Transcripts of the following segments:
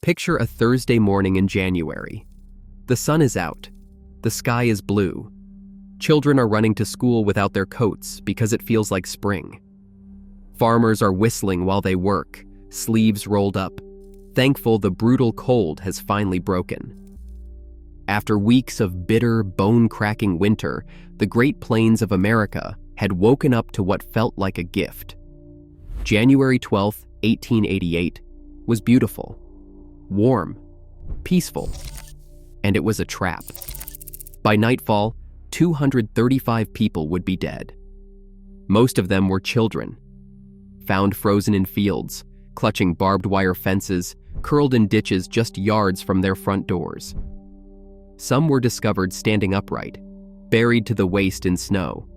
Picture a Thursday morning in January. The sun is out. The sky is blue. Children are running to school without their coats because it feels like spring. Farmers are whistling while they work, sleeves rolled up, thankful the brutal cold has finally broken. After weeks of bitter, bone-cracking winter, the Great Plains of America had woken up to what felt like a gift. January 12, 1888, was beautiful, warm, peaceful, and it was a trap. By nightfall, 235 people would be dead. Most of them were children, found frozen in fields, clutching barbed wire fences, curled in ditches just yards from their front doors. Some were discovered standing upright, buried to the waist in snow,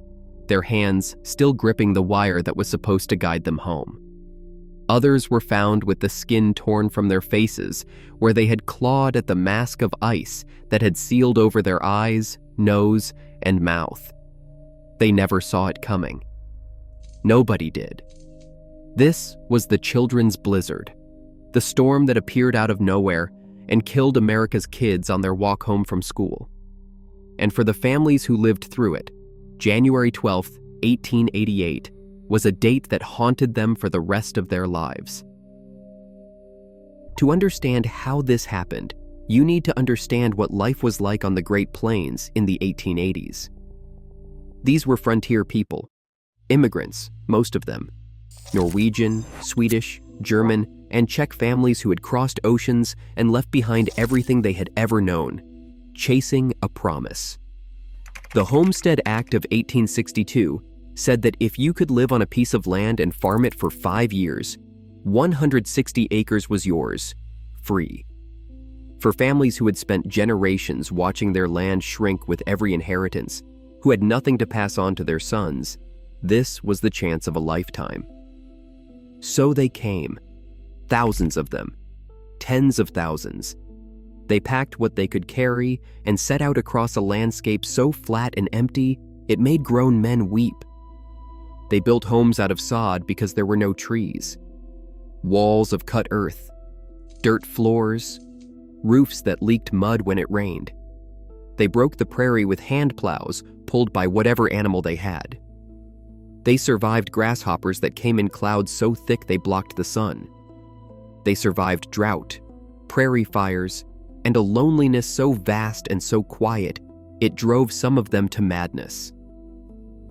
their hands still gripping the wire that was supposed to guide them home. Others were found with the skin torn from their faces, where they had clawed at the mask of ice that had sealed over their eyes, nose, and mouth. They never saw it coming. Nobody did. This was the children's blizzard, the storm that appeared out of nowhere and killed America's kids on their walk home from school. And for the families who lived through it, January 12, 1888, was a date that haunted them for the rest of their lives. To understand how this happened, you need to understand what life was like on the Great Plains in the 1880s. These were frontier people, immigrants, most of them, Norwegian, Swedish, German, and Czech families who had crossed oceans and left behind everything they had ever known, chasing a promise. The Homestead Act of 1862 said that if you could live on a piece of land and farm it for 5 years, 160 acres was yours, free. For families who had spent generations watching their land shrink with every inheritance, who had nothing to pass on to their sons, this was the chance of a lifetime. So they came, thousands of them, tens of thousands. They packed what they could carry and set out across a landscape so flat and empty, it made grown men weep. They built homes out of sod because there were no trees, walls of cut earth, dirt floors, roofs that leaked mud when it rained. They broke the prairie with hand plows pulled by whatever animal they had. They survived grasshoppers that came in clouds so thick they blocked the sun. They survived drought, prairie fires, and a loneliness so vast and so quiet, it drove some of them to madness.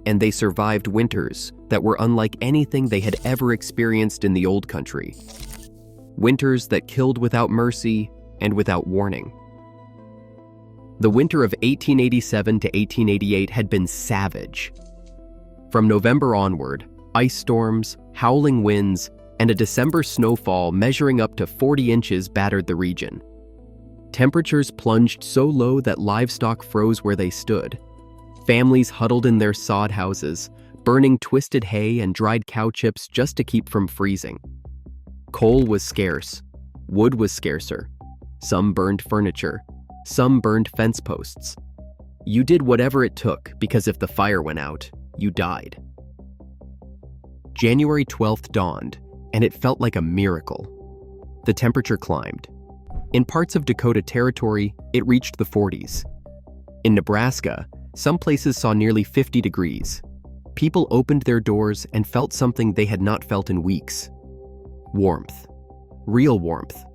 And they survived winters that were unlike anything they had ever experienced in the old country. Winters that killed without mercy and without warning. The winter of 1887 to 1888 had been savage. From November onward, ice storms, howling winds, and a December snowfall measuring up to 40 inches battered the region. Temperatures plunged so low that livestock froze where they stood. Families huddled in their sod houses, burning twisted hay and dried cow chips just to keep from freezing. Coal was scarce. Wood was scarcer. Some burned furniture. Some burned fence posts. You did whatever it took because if the fire went out, you died. January 12th dawned, and it felt like a miracle. The temperature climbed. In parts of Dakota Territory, it reached the 40s. In Nebraska, some places saw nearly 50 degrees. People opened their doors and felt something they had not felt in weeks. Warmth. Real warmth.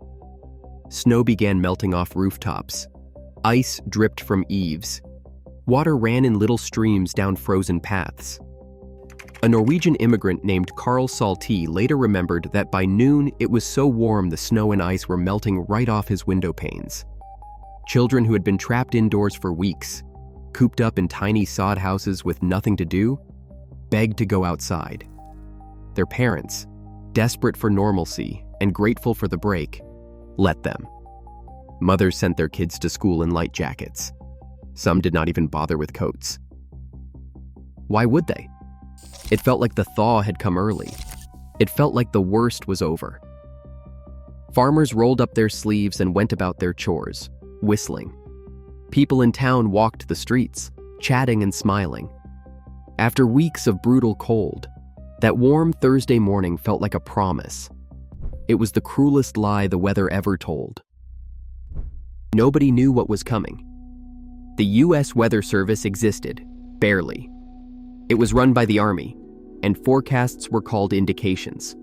Snow began melting off rooftops. Ice dripped from eaves. Water ran in little streams down frozen paths. A Norwegian immigrant named Carl Salti later remembered that by noon it was so warm the snow and ice were melting right off his window panes. Children who had been trapped indoors for weeks, cooped up in tiny sod houses with nothing to do, begged to go outside. Their parents, desperate for normalcy and grateful for the break, let them. Mothers sent their kids to school in light jackets. Some did not even bother with coats. Why would they? It felt like the thaw had come early. It felt like the worst was over. Farmers rolled up their sleeves and went about their chores, whistling. People in town walked the streets, chatting and smiling. After weeks of brutal cold, that warm Thursday morning felt like a promise. It was the cruelest lie the weather ever told. Nobody knew what was coming. The U.S. Weather Service existed, barely. It was run by the Army, and forecasts were called indications.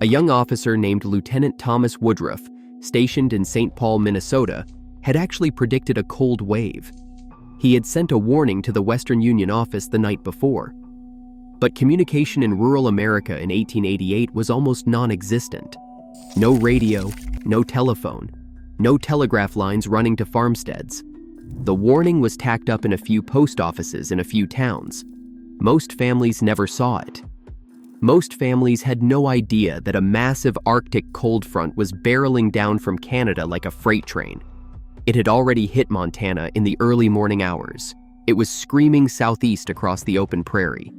A young officer named Lieutenant Thomas Woodruff, stationed in St. Paul, Minnesota, had actually predicted a cold wave. He had sent a warning to the Western Union office the night before. But communication in rural America in 1888 was almost non-existent. No radio, no telephone, no telegraph lines running to farmsteads. The warning was tacked up in a few post offices in a few towns. Most families never saw it. Most families had no idea that a massive Arctic cold front was barreling down from Canada like a freight train. It had already hit Montana in the early morning hours. It was screaming southeast across the open prairie,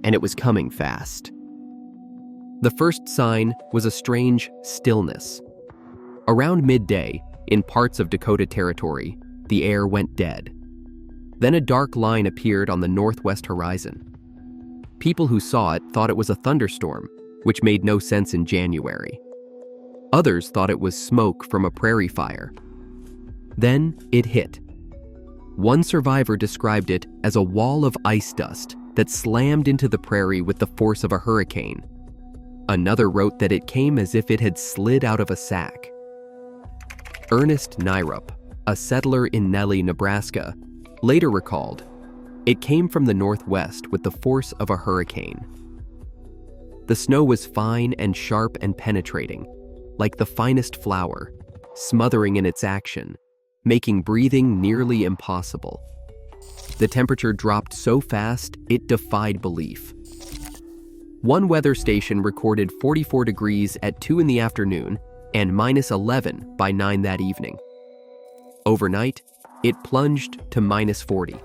and it was coming fast. The first sign was a strange stillness. Around midday, in parts of Dakota Territory, the air went dead. Then a dark line appeared on the northwest horizon. People who saw it thought it was a thunderstorm, which made no sense in January. Others thought it was smoke from a prairie fire. Then it hit. One survivor described it as a wall of ice dust that slammed into the prairie with the force of a hurricane. Another wrote that it came as if it had slid out of a sack. Ernest Nyrup, a settler in Nellie, Nebraska, later recalled, "It came from the northwest with the force of a hurricane." The snow was fine and sharp and penetrating, like the finest flour, smothering in its action, making breathing nearly impossible. The temperature dropped so fast, it defied belief. One weather station recorded 44 degrees at 2 in the afternoon and -11 by 9 that evening. Overnight, it plunged to -40.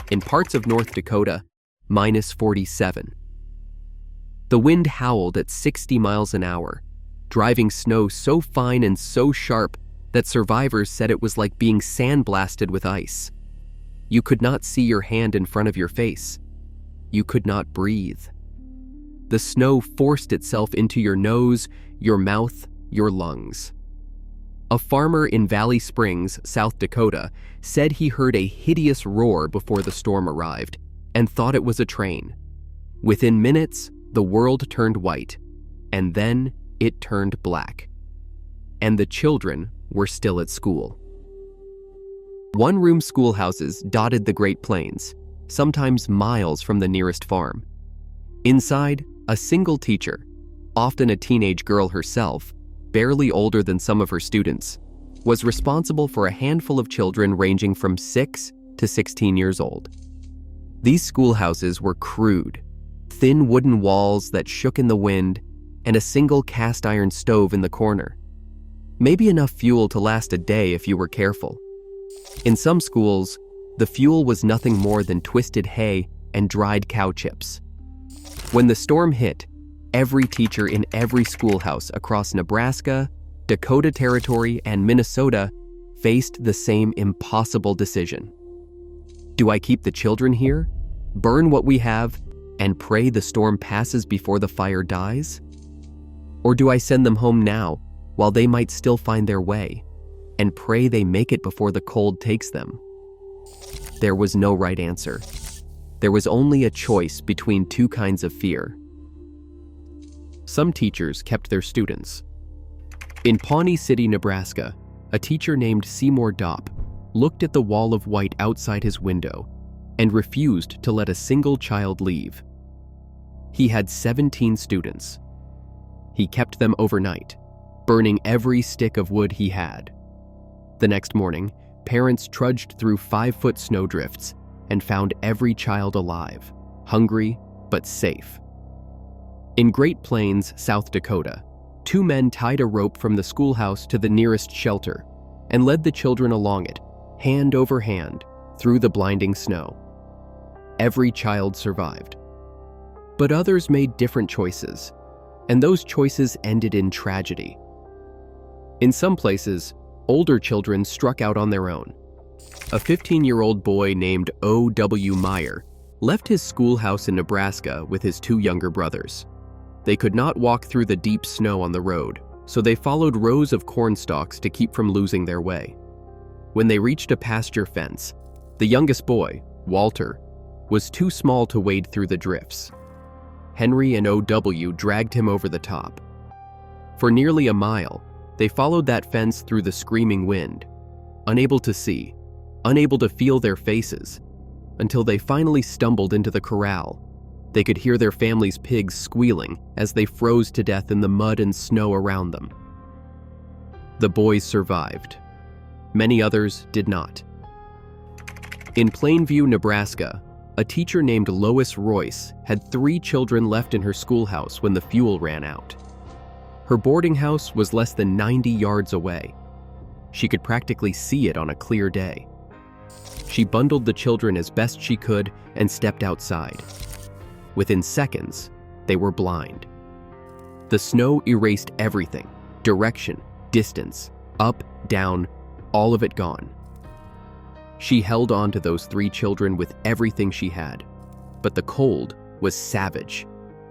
In parts of North Dakota, -47. The wind howled at 60 miles an hour, driving snow so fine and so sharp that survivors said it was like being sandblasted with ice. You could not see your hand in front of your face. You could not breathe. The snow forced itself into your nose, your mouth, your lungs. A farmer in Valley Springs, South Dakota, said he heard a hideous roar before the storm arrived and thought it was a train. Within minutes, the world turned white, and then it turned black. And the children were still at school. One-room schoolhouses dotted the Great Plains, sometimes miles from the nearest farm. Inside, a single teacher, often a teenage girl herself, barely older than some of her students, was responsible for a handful of children ranging from 6 to 16 years old. These schoolhouses were crude, thin wooden walls that shook in the wind, and a single cast iron stove in the corner. Maybe enough fuel to last a day if you were careful. In some schools, the fuel was nothing more than twisted hay and dried cow chips. When the storm hit, every teacher in every schoolhouse across Nebraska, Dakota Territory, and Minnesota faced the same impossible decision. Do I keep the children here, burn what we have, and pray the storm passes before the fire dies? Or do I send them home now, while they might still find their way, and pray they make it before the cold takes them? There was no right answer. There was only a choice between two kinds of fear. Some teachers kept their students. In Pawnee City, Nebraska, a teacher named Seymour Dopp looked at the wall of white outside his window and refused to let a single child leave. He had 17 students. He kept them overnight, burning every stick of wood he had. The next morning, parents trudged through 5-foot snowdrifts and found every child alive, hungry but safe. In Great Plains, South Dakota, 2 men tied a rope from the schoolhouse to the nearest shelter and led the children along it, hand over hand, through the blinding snow. Every child survived. But others made different choices, and those choices ended in tragedy. In some places, older children struck out on their own. A 15-year-old boy named O.W. Meyer left his schoolhouse in Nebraska with his 2 younger brothers. They could not walk through the deep snow on the road, so they followed rows of corn stalks to keep from losing their way. When they reached a pasture fence, the youngest boy, Walter, was too small to wade through the drifts. Henry and O.W. dragged him over the top. For nearly a mile, they followed that fence through the screaming wind, unable to see, unable to feel their faces, until they finally stumbled into the corral. They could hear their family's pigs squealing as they froze to death in the mud and snow around them. The boys survived. Many others did not. In Plainview, Nebraska, a teacher named Lois Royce had 3 children left in her schoolhouse when the fuel ran out. Her boarding house was less than 90 yards away. She could practically see it on a clear day. She bundled the children as best she could and stepped outside. Within seconds, they were blind. The snow erased everything: direction, distance, up, down, all of it gone. She held on to those 3 children with everything she had, but the cold was savage,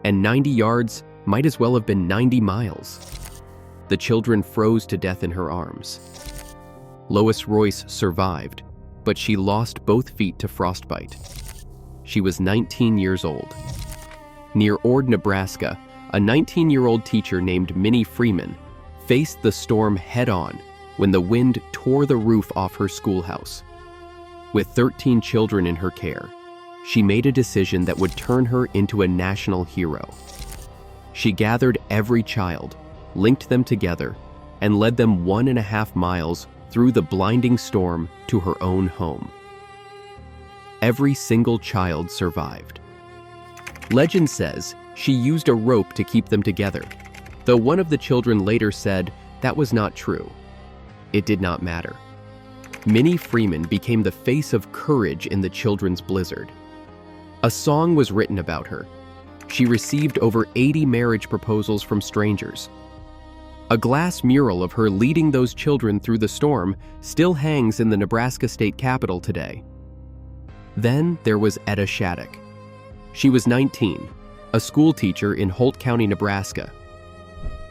and 90 yards might as well have been 90 miles. The children froze to death in her arms. Lois Royce survived, but she lost both feet to frostbite. She was 19 years old. Near Ord, Nebraska, a 19-year-old teacher named Minnie Freeman faced the storm head-on when the wind tore the roof off her schoolhouse. With 13 children in her care, she made a decision that would turn her into a national hero. She gathered every child, linked them together, and led them 1.5 miles through the blinding storm to her own home. Every single child survived. Legend says she used a rope to keep them together, though one of the children later said that was not true. It did not matter. Minnie Freeman became the face of courage in the children's blizzard. A song was written about her. She received over 80 marriage proposals from strangers. A glass mural of her leading those children through the storm still hangs in the Nebraska State Capitol today. Then there was Etta Shattuck. She was 19, a school teacher in Holt County, Nebraska.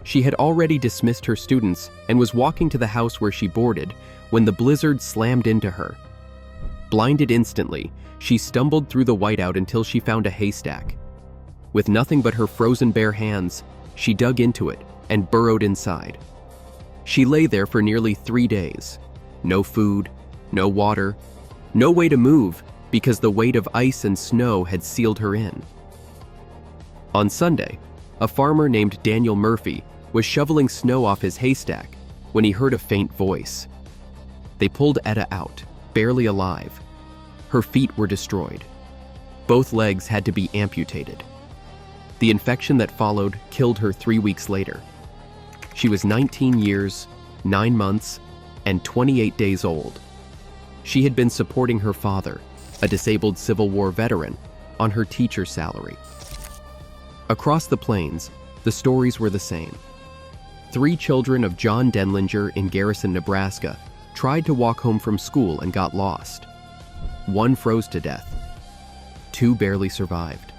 She had already dismissed her students and was walking to the house where she boarded when the blizzard slammed into her. Blinded instantly, she stumbled through the whiteout until she found a haystack. With nothing but her frozen bare hands, she dug into it and burrowed inside. She lay there for nearly 3 days. No food, no water, no way to move because the weight of ice and snow had sealed her in. On Sunday, a farmer named Daniel Murphy was shoveling snow off his haystack when he heard a faint voice. They pulled Etta out, barely alive. Her feet were destroyed. Both legs had to be amputated. The infection that followed killed her 3 weeks later. She was 19 years, 9 months, and 28 days old. She had been supporting her father, a disabled Civil War veteran, on her teacher salary. Across the plains, the stories were the same. 3 children of John Denlinger in Garrison, Nebraska, tried to walk home from school and got lost. 1 froze to death. 2 barely survived.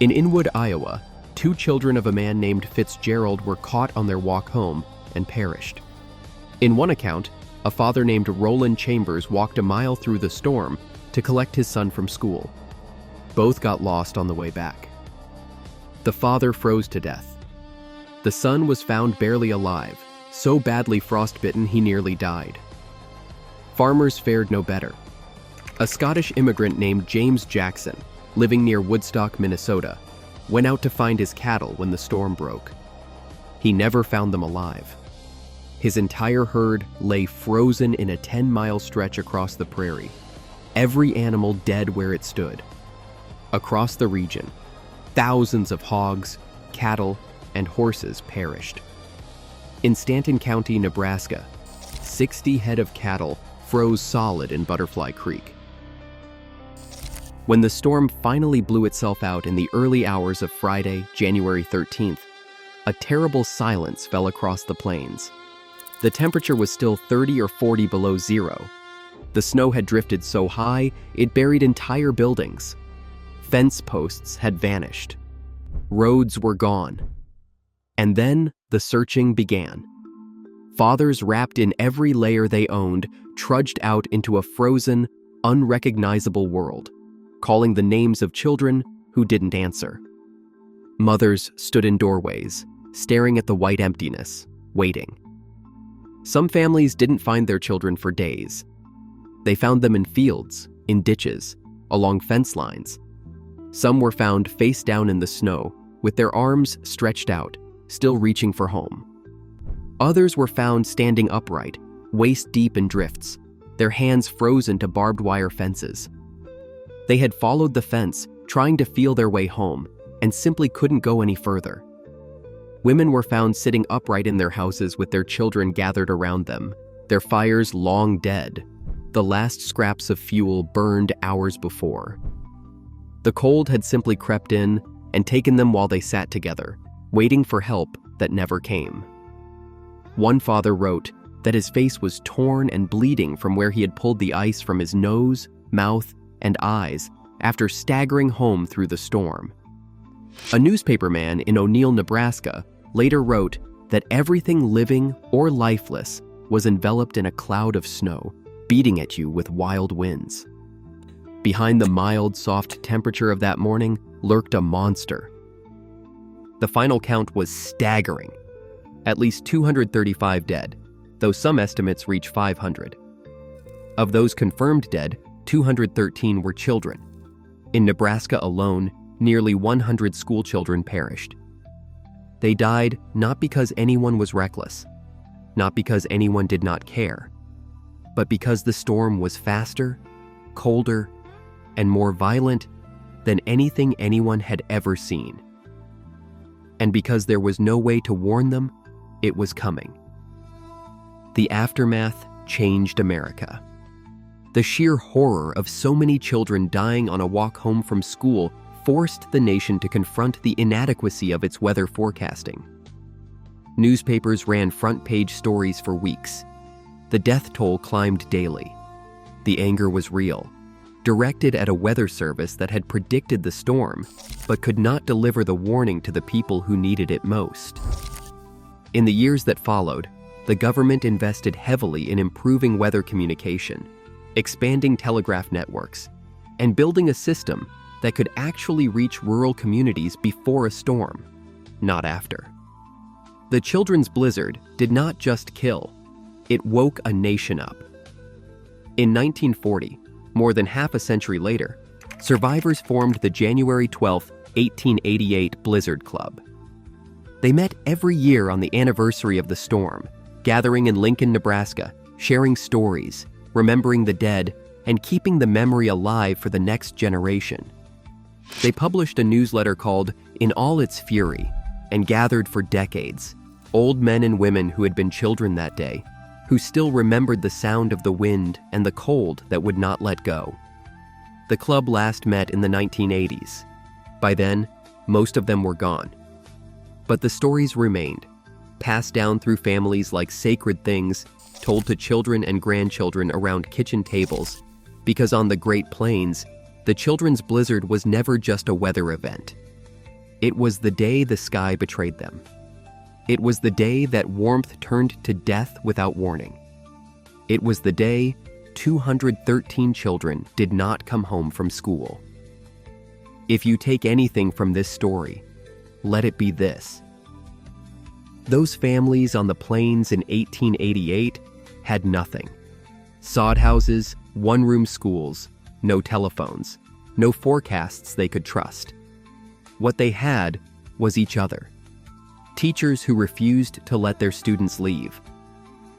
In Inwood, Iowa, 2 children of a man named Fitzgerald were caught on their walk home and perished. In one account, a father named Roland Chambers walked a mile through the storm to collect his son from school. Both got lost on the way back. The father froze to death. The son was found barely alive, so badly frostbitten he nearly died. Farmers fared no better. A Scottish immigrant named James Jackson, living near Woodstock, Minnesota, went out to find his cattle when the storm broke. He never found them alive. His entire herd lay frozen in a 10-mile stretch across the prairie, every animal dead where it stood. Across the region, thousands of hogs, cattle, and horses perished. In Stanton County, Nebraska, 60 head of cattle froze solid in Butterfly Creek. When the storm finally blew itself out in the early hours of Friday, January 13th, a terrible silence fell across the plains. The temperature was still 30 or 40 below zero. The snow had drifted so high, it buried entire buildings. Fence posts had vanished. Roads were gone. And then the searching began. Fathers wrapped in every layer they owned trudged out into a frozen, unrecognizable world, calling the names of children who didn't answer. Mothers stood in doorways, staring at the white emptiness, waiting. Some families didn't find their children for days. They found them in fields, in ditches, along fence lines. Some were found face down in the snow, with their arms stretched out, still reaching for home. Others were found standing upright, waist deep in drifts, their hands frozen to barbed wire fences. They had followed the fence, trying to feel their way home, and simply couldn't go any further. Women were found sitting upright in their houses with their children gathered around them, their fires long dead, the last scraps of fuel burned hours before. The cold had simply crept in and taken them while they sat together, waiting for help that never came. One father wrote that his face was torn and bleeding from where he had pulled the ice from his nose, mouth, and eyes after staggering home through the storm. A newspaperman in O'Neill, Nebraska, later wrote that everything living or lifeless was enveloped in a cloud of snow, beating at you with wild winds. Behind the mild, soft temperature of that morning lurked a monster. The final count was staggering. At least 235 dead, though some estimates reach 500. Of those confirmed dead, 213 were children. In Nebraska alone, nearly 100 schoolchildren perished. They died not because anyone was reckless, not because anyone did not care, but because the storm was faster, colder, and more violent than anything anyone had ever seen. And because there was no way to warn them, it was coming. The aftermath changed America. The sheer horror of so many children dying on a walk home from school forced the nation to confront the inadequacy of its weather forecasting. Newspapers ran front-page stories for weeks. The death toll climbed daily. The anger was real, directed at a weather service that had predicted the storm, but could not deliver the warning to the people who needed it most. In the years that followed, the government invested heavily in improving weather communication, expanding telegraph networks, and building a system that could actually reach rural communities before a storm, not after. The children's blizzard did not just kill, it woke a nation up. In 1940, more than half a century later, survivors formed the January 12, 1888 Blizzard Club. They met every year on the anniversary of the storm, gathering in Lincoln, Nebraska, sharing stories, remembering the dead, and keeping the memory alive for the next generation. They published a newsletter called In All Its Fury and gathered for decades, old men and women who had been children that day, who still remembered the sound of the wind and the cold that would not let go. The club last met in the 1980s. By then, most of them were gone. But the stories remained, passed down through families like sacred things, told to children and grandchildren around kitchen tables, because on the Great Plains, the children's blizzard was never just a weather event. It was the day the sky betrayed them. It was the day that warmth turned to death without warning. It was the day 213 children did not come home from school. If you take anything from this story, let it be this. Those families on the plains in 1888 had nothing. Sod houses, one-room schools, no telephones, no forecasts they could trust. What they had was each other. Teachers who refused to let their students leave.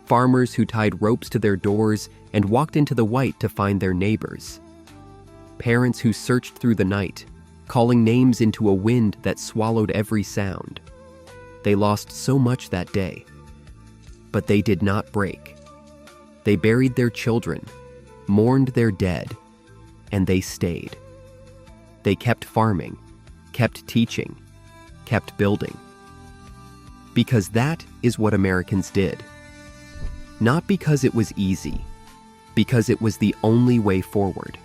Farmers who tied ropes to their doors and walked into the white to find their neighbors. Parents who searched through the night, calling names into a wind that swallowed every sound. They lost so much that day, but they did not break. They buried their children, mourned their dead, and they stayed. They kept farming, kept teaching, kept building. Because that is what Americans did. Not because it was easy, because it was the only way forward.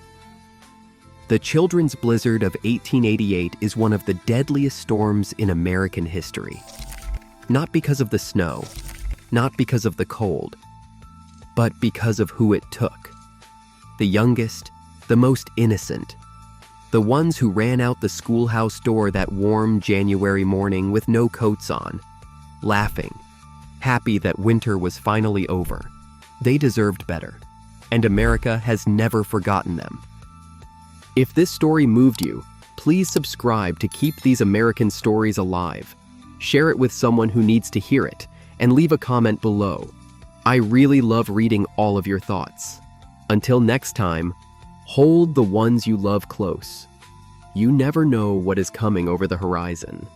The children's blizzard of 1888 is one of the deadliest storms in American history. Not because of the snow, not because of the cold, but because of who it took. The youngest, the most innocent. The ones who ran out the schoolhouse door that warm January morning with no coats on, laughing, happy that winter was finally over. They deserved better, and America has never forgotten them. If this story moved you, please subscribe to keep these American stories alive. Share it with someone who needs to hear it, and leave a comment below. I really love reading all of your thoughts. Until next time, hold the ones you love close. You never know what is coming over the horizon.